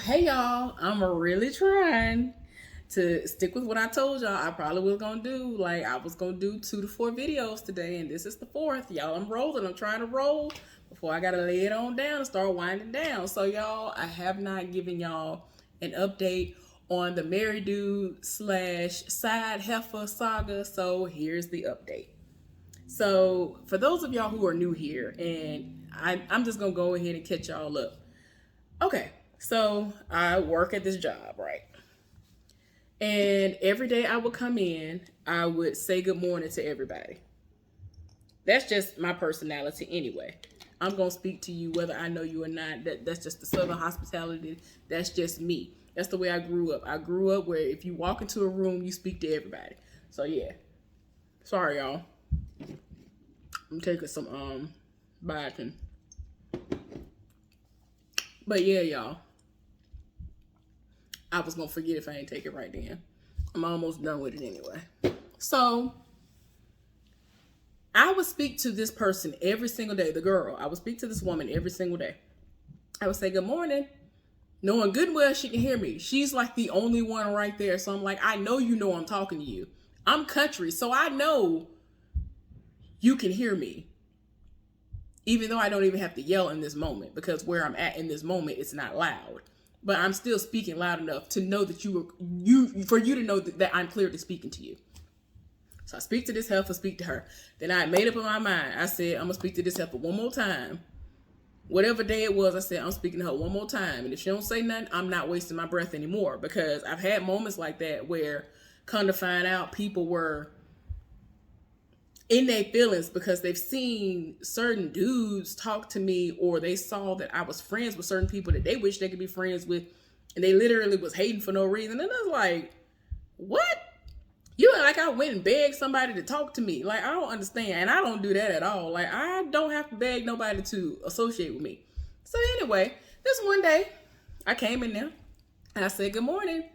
Hey y'all, I'm really trying to stick with what I told y'all I probably was gonna do. Like, I was gonna do 2 to 4 videos today, and this is the fourth. Y'all, I'm rolling. I'm trying to roll before I gotta lay it on down and start winding down. So, y'all, I have not given y'all an update on the Married Dude slash side Heffa saga. So, here's the update. So, for those of y'all who are new here, and I'm just gonna go ahead and catch y'all up. Okay, so I work at this job, right? And every day I would come in, I would say good morning to everybody. That's just my personality anyway. I'm gonna speak to you whether I know you or not. That's just the Southern hospitality. That's just me. That's the way I grew up. I grew up where if you walk into a room, you speak to everybody. So yeah. Sorry y'all. I'm taking some biotin. But yeah, y'all. I was gonna forget if I ain't take it right then. I'm almost done with it anyway. So I would speak to this person every single day, the girl. I would speak to this woman every single day. I would say good morning, knowing good and well she can hear me. She's like the only one right there. So I'm like, I know you know I'm talking to you. I'm country, so I know you can hear me. Even though I don't even have to yell in this moment, because where I'm at in this moment, it's not loud. But I'm still speaking loud enough to know that for you to know that I'm clearly speaking to you. So I speak to this heifer, speak to her. Then I made up in my mind. I said, I'm going to speak to this heifer one more time. Whatever day it was, I said, I'm speaking to her one more time. And if she don't say nothing, I'm not wasting my breath anymore. Because I've had moments like that where, come to find out, people were in their feelings because they've seen certain dudes talk to me, or they saw that I was friends with certain people that they wish they could be friends with, and they literally was hating for no reason. And I was like, what? You like I went and begged somebody to talk to me? Like, I don't understand. And I don't do that at all. Like, I don't have to beg nobody to associate with me. So anyway, this one day I came in there and I said good morning,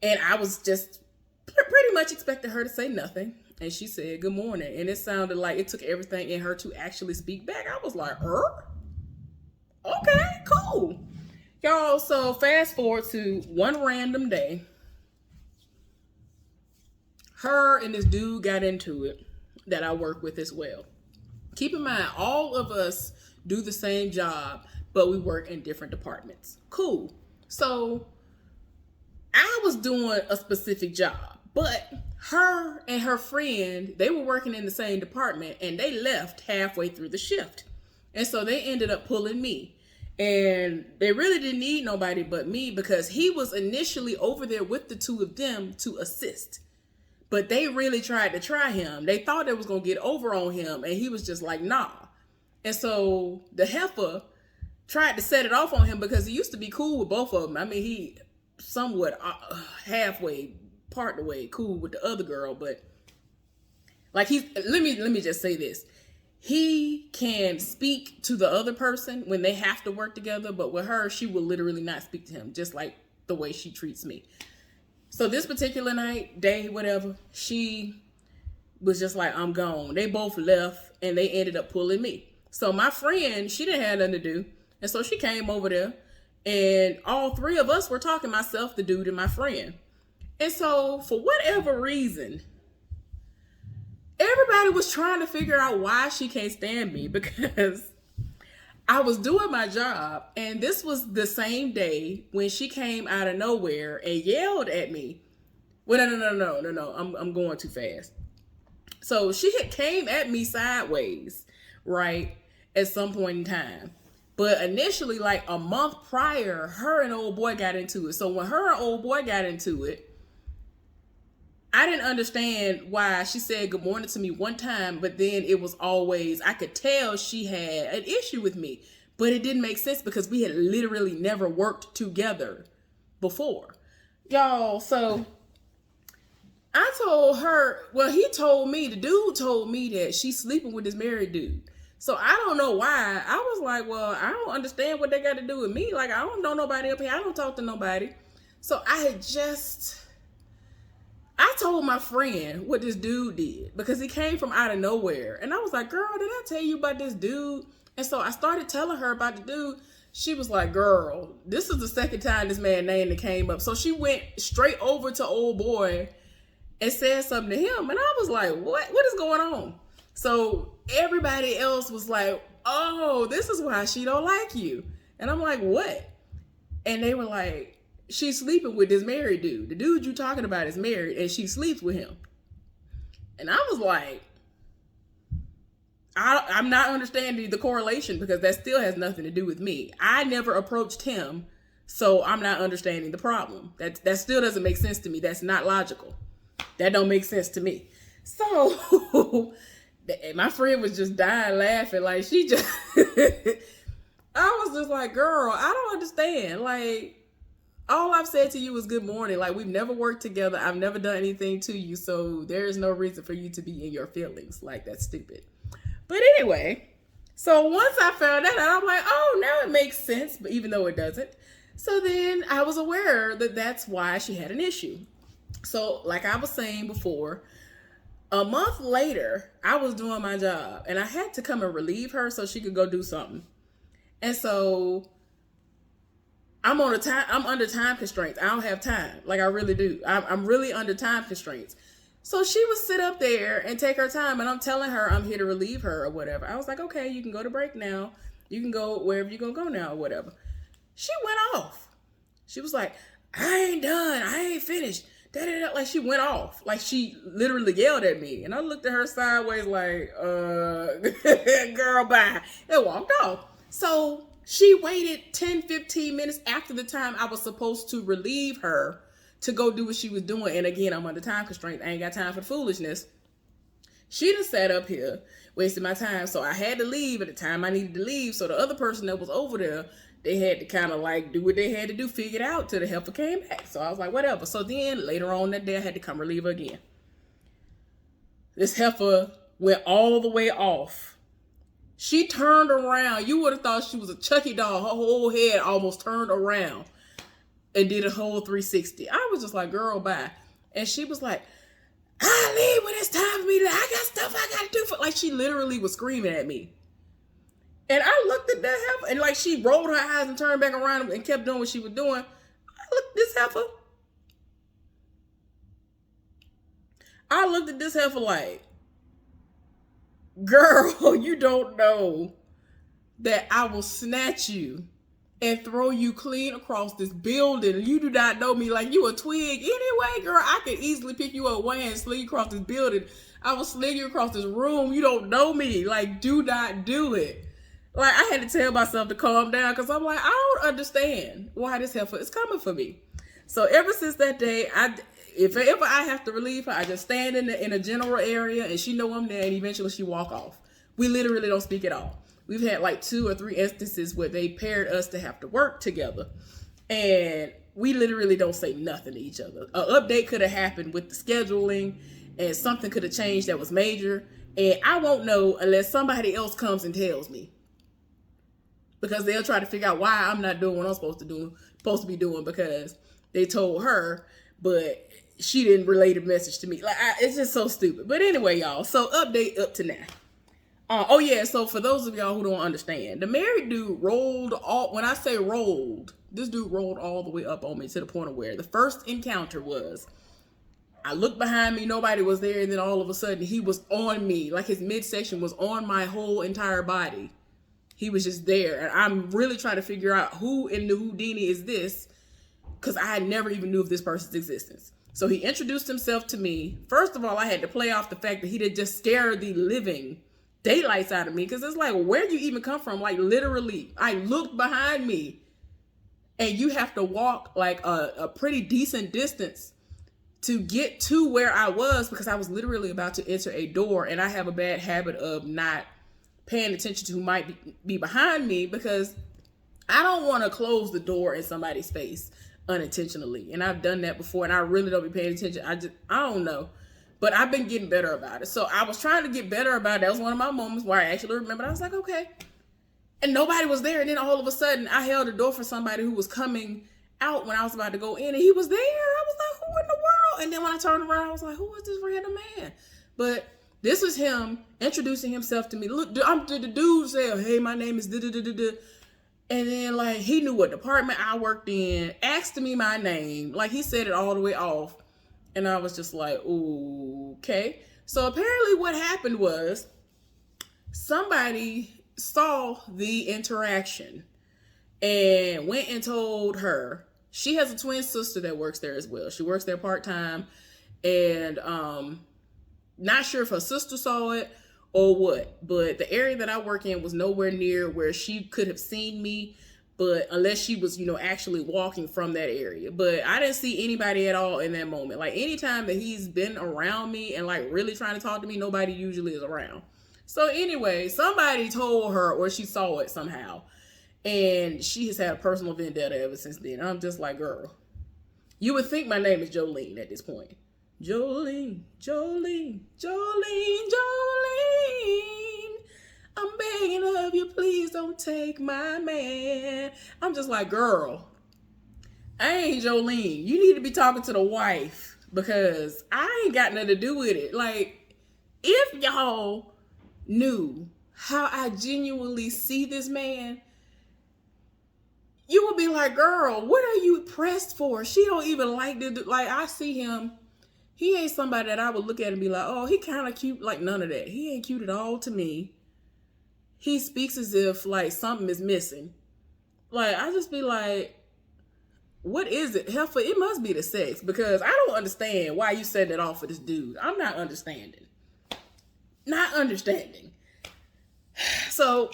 and I was just pretty much expecting her to say nothing. And she said good morning, and it sounded like it took everything in her to actually speak back. I was like, okay, cool. Y'all, so fast forward to one random day. Her and this dude got into it that I work with as well. Keep in mind, all of us do the same job, but we work in different departments. Cool. So I was doing a specific job, but her and her friend, they were working in the same department, and they left halfway through the shift. And so they ended up pulling me. And they really didn't need nobody but me, because he was initially over there with the two of them to assist. But they really tried to try him. They thought they was going to get over on him, and he was just like, nah. And so the heifer tried to set it off on him, because he used to be cool with both of them. I mean, he somewhat halfway, part the way cool with the other girl, but like let me just say this. He can speak to the other person when they have to work together, but with her, she will literally not speak to him, just like the way she treats me. So this particular night, day, whatever, she was just like, I'm gone. They both left, and they ended up pulling me. So my friend, she didn't have nothing to do, and so she came over there, and all three of us were talking, myself, the dude, and my friend. And so for whatever reason, everybody was trying to figure out why she can't stand me, because I was doing my job, and this was the same day when she came out of nowhere and yelled at me. Well, no, I'm going too fast. So she had came at me sideways, right, at some point in time. But initially, like a month prior, her and old boy got into it. So when her and old boy got into it, I didn't understand why she said good morning to me one time, but then it was always, I could tell she had an issue with me, but it didn't make sense because we had literally never worked together before. Y'all, so I told her, well, he told me, the dude told me that she's sleeping with this married dude. So I don't know why. I was like, well, I don't understand what they got to do with me. Like, I don't know nobody up here. I don't talk to nobody. So I told my friend what this dude did, because he came from out of nowhere. And I was like, girl, did I tell you about this dude? And so I started telling her about the dude. She was like, girl, this is the second time this man name that came up. So she went straight over to old boy and said something to him. And I was like, what is going on? So everybody else was like, oh, this is why she don't like you. And I'm like, what? And they were like, she's sleeping with this married dude. The dude you talking about is married and she sleeps with him. And I was like, I'm not understanding the correlation because that still has nothing to do with me. I never approached him, so I'm not understanding the problem. That still doesn't make sense to me. That's not logical. That don't make sense to me. So my friend was just dying laughing. Like, she just, I was just like, girl, I don't understand. Like, all I've said to you is good morning. Like, we've never worked together. I've never done anything to you. So there is no reason for you to be in your feelings. Like, that's stupid. But anyway, so once I found that out, I'm like, oh, now it makes sense, but even though it doesn't. So then I was aware that that's why she had an issue. So like I was saying before, a month later, I was doing my job and I had to come and relieve her so she could go do something. And so I'm under time constraints. I don't have time. Like, I really do. I'm really under time constraints. So she would sit up there and take her time, and I'm telling her I'm here to relieve her or whatever. I was like, okay, you can go to break now. You can go wherever you're going to go now or whatever. She went off. She was like, I ain't done. I ain't finished. Da-da-da. Like, she went off. Like, she literally yelled at me. And I looked at her sideways like, girl, bye. And walked off. So she waited 10, 15 minutes after the time I was supposed to relieve her to go do what she was doing. And again, I'm under time constraints. I ain't got time for the foolishness. She done sat up here, wasted my time. So I had to leave at the time I needed to leave. So the other person that was over there, they had to kind of like do what they had to do, figure it out till the Heffa came back. So I was like, whatever. So then later on that day, I had to come relieve her again. This Heffa went all the way off. She turned around. You would have thought she was a Chucky doll. Her whole head almost turned around and did a whole 360. I was just like, girl, bye. And she was like, I leave when it's time for me to, I got stuff I got to do for, like, she literally was screaming at me. And I looked at that heifer, and like, she rolled her eyes and turned back around and kept doing what she was doing. I looked at this heifer like, girl, you don't know that I will snatch you and throw you clean across this building. You do not know me. Like, you a twig anyway, girl. I could easily pick you up one hand and sling you across this building. I will sling you across this room. You don't know me. Like, do not do it. Like, I had to tell myself to calm down because I'm like, I don't understand why this heifer is coming for me. So ever since that day, if ever I have to relieve her, I just stand in a general area and she know I'm there, and eventually she walk off. We literally don't speak at all. We've had like 2 or 3 instances where they paired us to have to work together, and we literally don't say nothing to each other. An update could have happened with the scheduling, and something could have changed that was major, and I won't know unless somebody else comes and tells me, because they'll try to figure out why I'm not doing what I'm supposed to be doing because they told her, but she didn't relay the message to me. Like, it's just so stupid. But anyway, y'all, so update up to now. Oh yeah, so for those of y'all who don't understand, the married dude rolled all, when I say rolled, this dude rolled all the way up on me to the point of where the first encounter was, I looked behind me, nobody was there, and then all of a sudden he was on me, like his midsection was on my whole entire body. He was just there, and I'm really trying to figure out who in the Houdini is this, because I never even knew of this person's existence. So he introduced himself to me. First of all, I had to play off the fact that he did just scare the living daylights out of me, because it's like, where'd you even come from? Like, literally, I looked behind me, and you have to walk like a pretty decent distance to get to where I was, because I was literally about to enter a door, and I have a bad habit of not paying attention to who might be behind me, because I don't want to close the door in somebody's face unintentionally. And I've done that before, and I really don't be paying attention. I don't know. But I've been getting better about it. So I was trying to get better about it. That was one of my moments where I actually remembered. I was like, okay. And nobody was there. And then all of a sudden, I held the door for somebody who was coming out when I was about to go in. And he was there. I was like, who in the world? And then when I turned around, I was like, who is this random man? But this was him introducing himself to me. Look, the dude said, hey, my name is da-da-da-da-da. And then like he knew what department I worked in, asked me my name, like he said it all the way off. And I was just like, ooh, okay. So apparently what happened was somebody saw the interaction and went and told her. She has a twin sister that works there as well. She works there part-time, and not sure if her sister saw it or what, but the area that I work in was nowhere near where she could have seen me, but unless she was, actually walking from that area. But I didn't see anybody at all in that moment. Like anytime that he's been around me and like really trying to talk to me, nobody usually is around. So anyway, somebody told her, or she saw it somehow, and she has had a personal vendetta ever since then. I'm just like, girl, you would think my name is Jolene at this point. Jolene, Jolene, Jolene, Jolene. I'm begging of you, please don't take my man. I'm just like, girl, I ain't Jolene. You need to be talking to the wife because I ain't got nothing to do with it. Like, if y'all knew how I genuinely see this man, you would be like, girl, what are you pressed for? She don't even like this. Like, I see him. He ain't somebody that I would look at and be like, oh, he kind of cute. Like, none of that. He ain't cute at all to me. He speaks as if, like, something is missing. Like, I just be like, what is it? Heffa, it must be the sex. Because I don't understand why you said that off for this dude. I'm not understanding. Not understanding. So,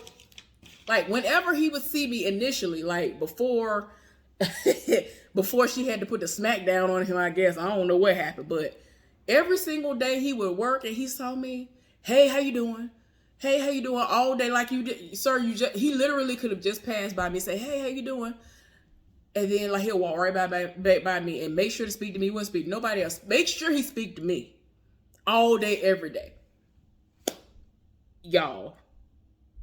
like, whenever he would see me initially, like, before she had to put the smack down on him, I guess. I don't know what happened, but every single day he would work and he saw me. Hey, how you doing? Hey, how you doing? All day like you did. Sir, he literally could have just passed by me and say, hey, how you doing? And then, like, he'll walk right back by me and make sure to speak to me. He wouldn't speak to nobody else. Make sure he speak to me all day, every day. Y'all.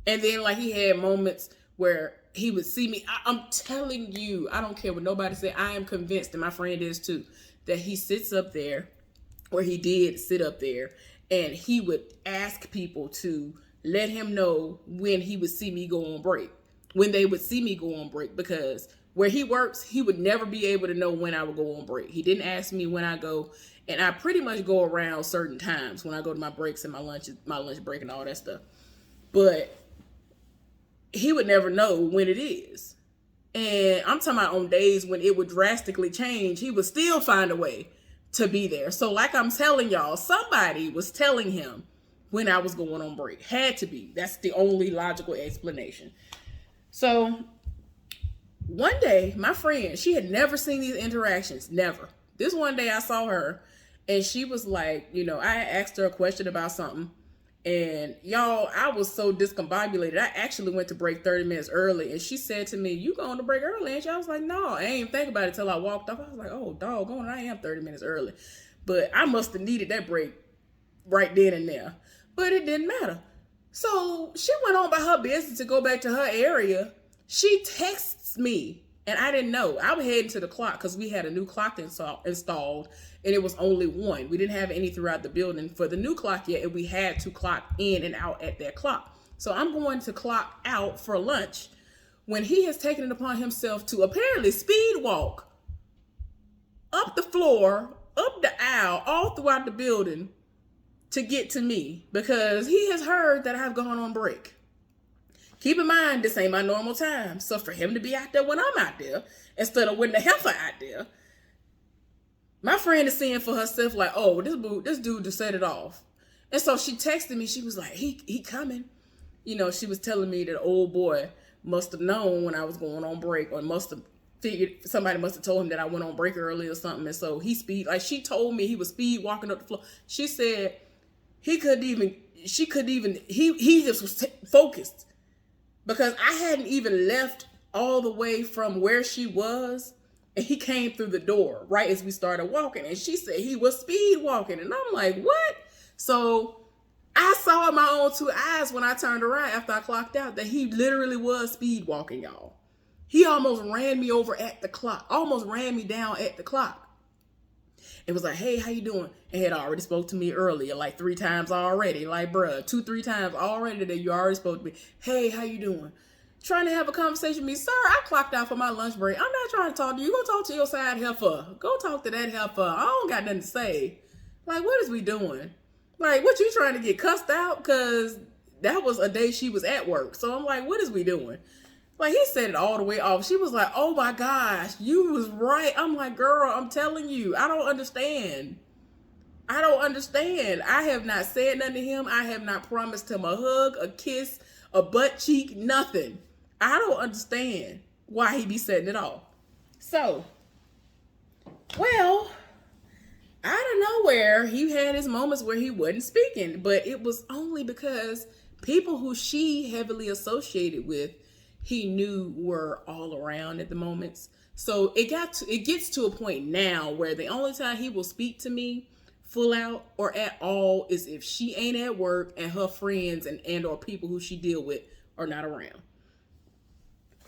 And then, like, he had moments where he would see me. I'm telling you, I don't care what nobody say. I am convinced, and my friend is too, that he sits up there, or he did sit up there, and he would ask people to let him know when he would see me go on break. When they would see me go on break, because where he works, he would never be able to know when I would go on break. He didn't ask me when I go, and I pretty much go around certain times when I go to my breaks and my lunch break and all that stuff. But he would never know when it is. And I'm talking about on days when it would drastically change, he would still find a way to be there. So like I'm telling y'all, somebody was telling him when I was going on break. Had to be. That's the only logical explanation. So one day, my friend, she had never seen these interactions. Never. This one day I saw her and she was like, I asked her a question about something. And y'all, I was so discombobulated. I actually went to break 30 minutes early. And she said to me, you going to break early? And I was like, no, I ain't even think about it till I walked off. I was like, oh, doggone, I am 30 minutes early. But I must have needed that break right then and there. But it didn't matter. So she went on by her business to go back to her area. She texts me. And I didn't know. I was heading to the clock because we had a new clock installed. And it was only one. We didn't have any throughout the building for the new clock yet. And we had to clock in and out at that clock. So I'm going to clock out for lunch when he has taken it upon himself to apparently speed walk up the floor, up the aisle, all throughout the building to get to me. Because he has heard that I've gone on break. Keep in mind, this ain't my normal time. So for him to be out there when I'm out there, instead of when the Heffa out there, my friend is seeing for herself like, oh, this dude just set it off. And so she texted me. She was like, he coming. She was telling me that old boy must have known when I was going on break, or must have figured, somebody must have told him that I went on break early or something. And so he told me he was speed walking up the floor. She said he just was focused. Because I hadn't even left all the way from where she was. And he came through the door right as we started walking. And she said he was speed walking. And I'm like, what? So I saw in my own two eyes when I turned around after I clocked out that he literally was speed walking, y'all. He almost ran me over at the clock. Almost ran me down at the clock. It was like, hey, how you doing? And had already spoke to me earlier, like 3 times already. Like, bruh, 2-3 times already that you already spoke to me. Hey, how you doing? trying to have a conversation with me. Sir, I clocked out for my lunch break. I'm not trying to talk to you. Go talk to your side Heffa. Go talk to that Heffa. I don't got nothing to say. Like, what is we doing? Like, what you trying to get cussed out? Because that was a day she was at work. So I'm like, what is we doing? Like, he said it all the way off. She was like, oh my gosh, you was right. I'm like, girl, I'm telling you, I don't understand. I don't understand. I have not said nothing to him. I have not promised him a hug, a kiss, a butt cheek, nothing. I don't understand why he be setting it off. So, well, out of nowhere, he had his moments where he wasn't speaking, but it was only because people who she heavily associated with, he knew were all around at the moments. So it gets to a point now where the only time he will speak to me full out or at all is if she ain't at work and her friends and or people who she deal with are not around.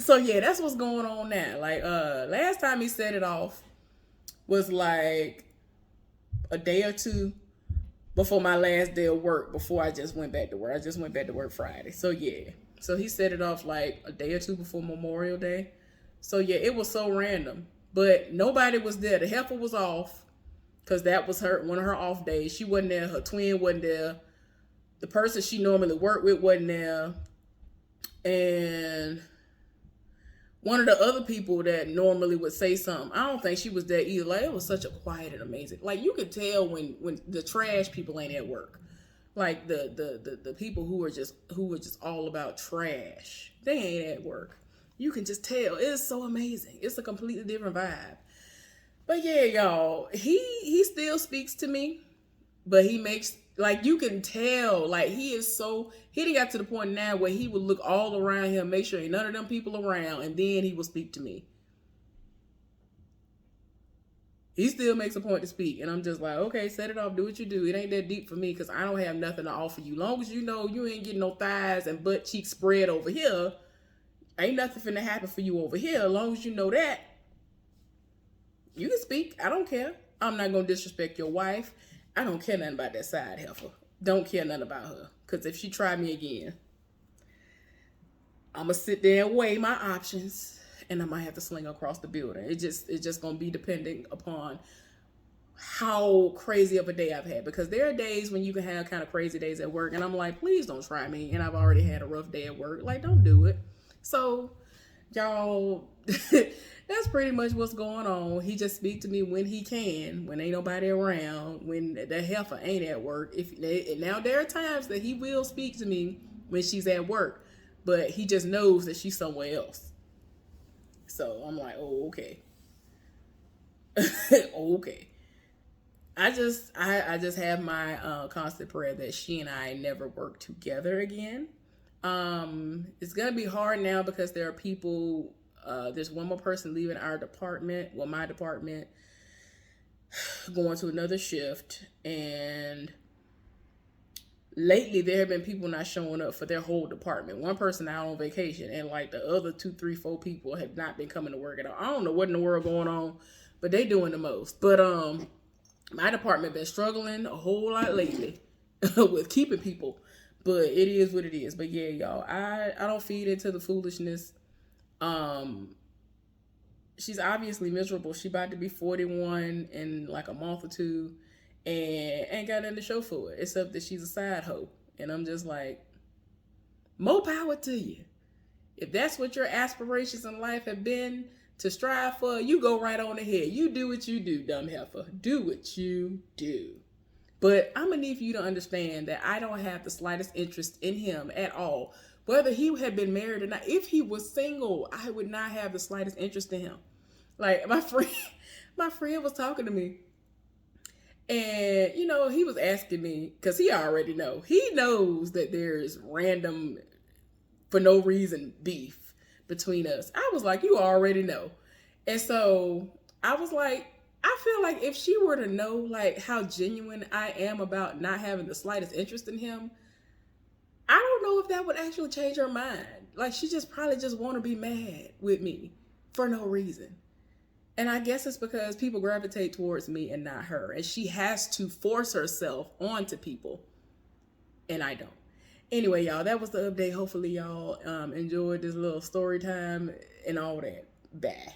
So yeah, that's what's going on now. Like last time he set it off was like a day or two before my last day of work, before I just went back to work. I just went back to work Friday. So yeah. So he set it off like a day or two before Memorial Day. So yeah, it was so random. But nobody was there. The Heffa was off because that was one of her off days. She wasn't there. Her twin wasn't there. The person she normally worked with wasn't there. And one of the other people that normally would say something, I don't think she was there either. Like, it was such a quiet and amazing. Like, you could tell when the trash people ain't at work. Like the people who were just all about trash, they ain't at work. You can just tell. It's so amazing. It's a completely different vibe. But yeah, y'all, he still speaks to me, but he makes, like, you can tell, like, he done got to the point now where he would look all around him, make sure ain't none of them people around, and then he will speak to me. He still makes a point to speak, and I'm just like, okay, set it off, do what you do. It ain't that deep for me, because I don't have nothing to offer you. Long as you know you ain't getting no thighs and butt cheeks spread over here, ain't nothing finna happen for you over here. As long as you know that, you can speak. I don't care. I'm not gonna disrespect your wife. I don't care nothing about that side heifer. Don't care nothing about her, because if she try me again, I'm gonna sit there and weigh my options, and I might have to sling across the building. It's just gonna be depending upon how crazy of a day I've had, because there are days when you can have kind of crazy days at work, and I'm like, please don't try me, and I've already had a rough day at work. Like, don't do it. So, y'all, that's pretty much what's going on. He just speak to me when he can, when ain't nobody around, when the heifer ain't at work. Now there are times that he will speak to me when she's at work, but he just knows that she's somewhere else. So I'm like, oh, okay. Okay. I just have my constant prayer that she and I never work together again. It's gonna be hard now because there are people, there's one more person leaving our department, well, my department, going to another shift, and lately there have been people not showing up for their whole department. One person out on vacation, and like the other 2, 3, 4 people have not been coming to work at all. I don't know what in the world going on, but they doing the most. But my department been struggling a whole lot lately with keeping people, but it is what it is. But yeah, y'all, I don't feed into the foolishness. She's obviously miserable. She about to be 41 in like a month or two, and ain't got nothing to show for it, except that she's a side hoe. And I'm just like, more power to you. If that's what your aspirations in life have been to strive for, you go right on ahead. You do what you do, dumb heifer. Do what you do. But I'm going to need for you to understand that I don't have the slightest interest in him at all. Whether he had been married or not, if he was single, I would not have the slightest interest in him. Like, my friend was talking to me, and, you know, he was asking me, because he already know. He knows that there's random, for no reason, beef between us. I was like, you already know. And so I was like, I feel like if she were to know, like, how genuine I am about not having the slightest interest in him, I don't know if that would actually change her mind. Like, she just probably just want to be mad with me for no reason. And I guess it's because people gravitate towards me and not her. And she has to force herself onto people. And I don't. Anyway, y'all, that was the update. Hopefully, y'all enjoyed this little story time and all that. Bye.